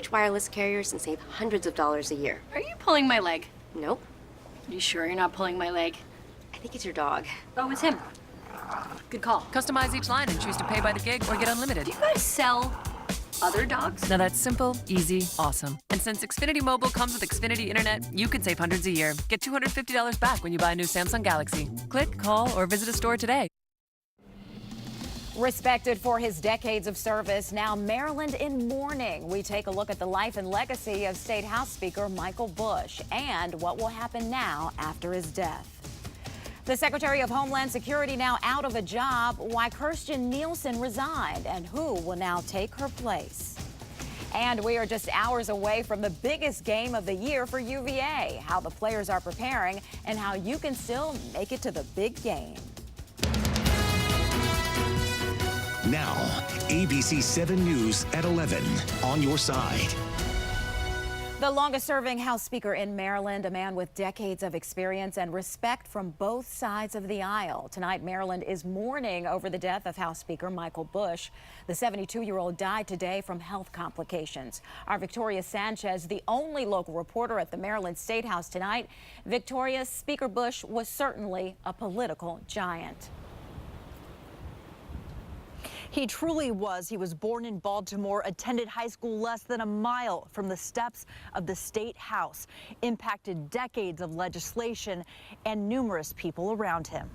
switch wireless carriers and save hundreds of dollars a year. Are you pulling my leg? Nope. Are you sure you're not pulling my leg? I think it's your dog. Oh, it's him. Good call. Customize each line and choose to pay by the gig or get unlimited. Do you guys sell other dogs? Now that's simple, easy, awesome. And since Xfinity Mobile comes with Xfinity Internet, you can save hundreds a year. Get $250 back when you buy a new Samsung Galaxy. Click, call, or visit a store today. Respected for his decades of service, now Maryland in mourning. We take a look at the life and legacy of State House Speaker Michael Bush and what will happen now after his death. The Secretary of Homeland Security now out of a job, why Kirstjen Nielsen resigned, and who will now take her place. And we are just hours away from the biggest game of the year for UVA, how the players are preparing and how you can still make it to the big game. Now, ABC 7 News at 11 on your side. The longest-serving House Speaker in Maryland, a man with decades of experience and respect from both sides of the aisle. Tonight, Maryland is mourning over the death of House Speaker Michael Bush. The 72-year-old died today from health complications. Our Victoria Sanchez, the only local reporter at the Maryland State House tonight. Victoria, Speaker Bush was certainly a political giant. He truly was. He was born in Baltimore, attended high school less than a mile from the steps of the State House, impacted decades of legislation and numerous people around him.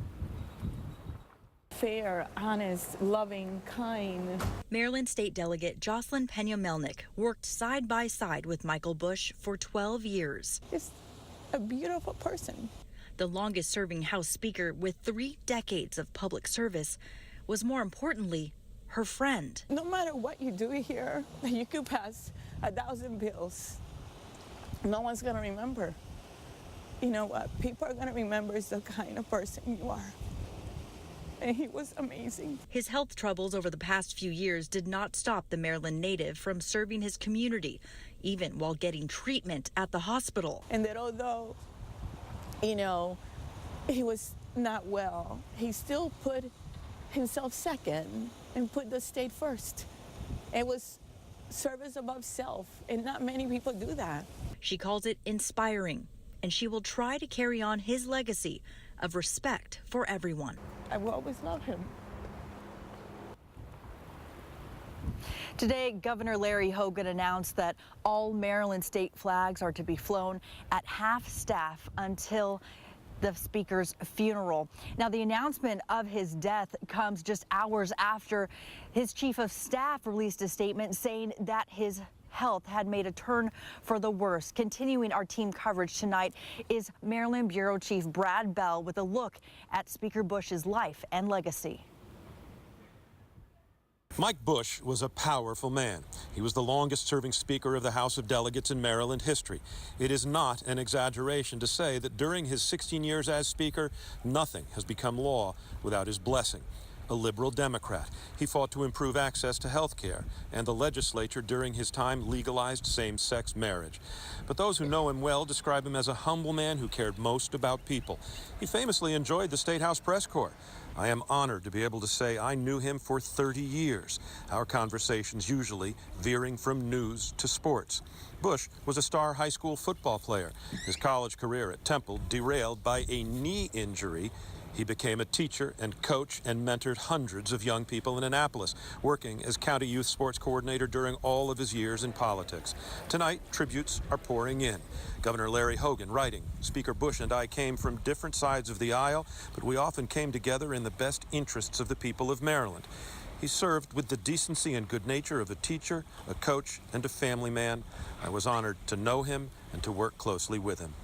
Fair, honest, loving, kind. Maryland State Delegate Jocelyn Pena-Melnick worked side by side with Michael Bush for 12 years. Just a beautiful person. The longest serving House Speaker with 3 decades of public service was, more importantly, her friend. No matter what you do here, you could pass 1,000 bills. No one's going to remember. You know what? People are going to remember is the kind of person you are. And he was amazing. His health troubles over the past few years did not stop the Maryland native from serving his community, even while getting treatment at the hospital. And that although, you know, he was not well, he still put himself second and put the state first. It was service above self, and not many people do that. She calls it inspiring, and she will try to carry on his legacy of respect for everyone. I will always love him. Today, Governor Larry Hogan announced that all Maryland state flags are to be flown at half staff until the Speaker's funeral. Now, the announcement of his death comes just hours after his chief of staff released a statement saying that his health had made a turn for the worse. Continuing our team coverage tonight is Maryland Bureau Chief Brad Bell with a look at Speaker Bush's life and legacy. Mike Bush was a powerful man. He was the longest-serving Speaker of the House of Delegates in Maryland history. It is not an exaggeration to say that during his 16 years as Speaker, nothing has become law without his blessing. A liberal Democrat, he fought to improve access to health care, and the legislature during his time legalized same-sex marriage. But those who know him well describe him as a humble man who cared most about people. He famously enjoyed the State House press corps. I am honored to be able to say I knew him for 30 years, our conversations usually veering from news to sports. Bush was a star high school football player. His college career at Temple derailed by a knee injury. He became a teacher and coach and mentored hundreds of young people in Annapolis, working as county youth sports coordinator during all of his years in politics. Tonight, tributes are pouring in. Governor Larry Hogan writing, Speaker Bush and I came from different sides of the aisle, but we often came together in the best interests of the people of Maryland. He served with the decency and good nature of a teacher, a coach, and a family man. I was honored to know him and to work closely with him.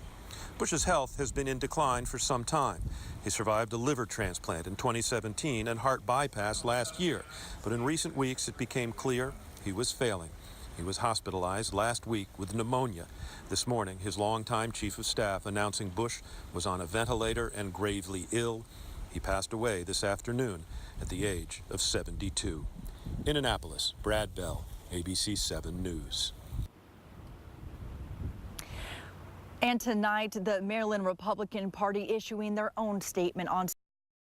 Bush's health has been in decline for some time. He survived a liver transplant in 2017 and heart bypass last year. But in recent weeks, it became clear he was failing. He was hospitalized last week with pneumonia. This morning, his longtime chief of staff announcing Bush was on a ventilator and gravely ill. He passed away this afternoon at the age of 72. In Annapolis, Brad Bell, ABC 7 News. And tonight, the Maryland Republican Party issuing their own statement on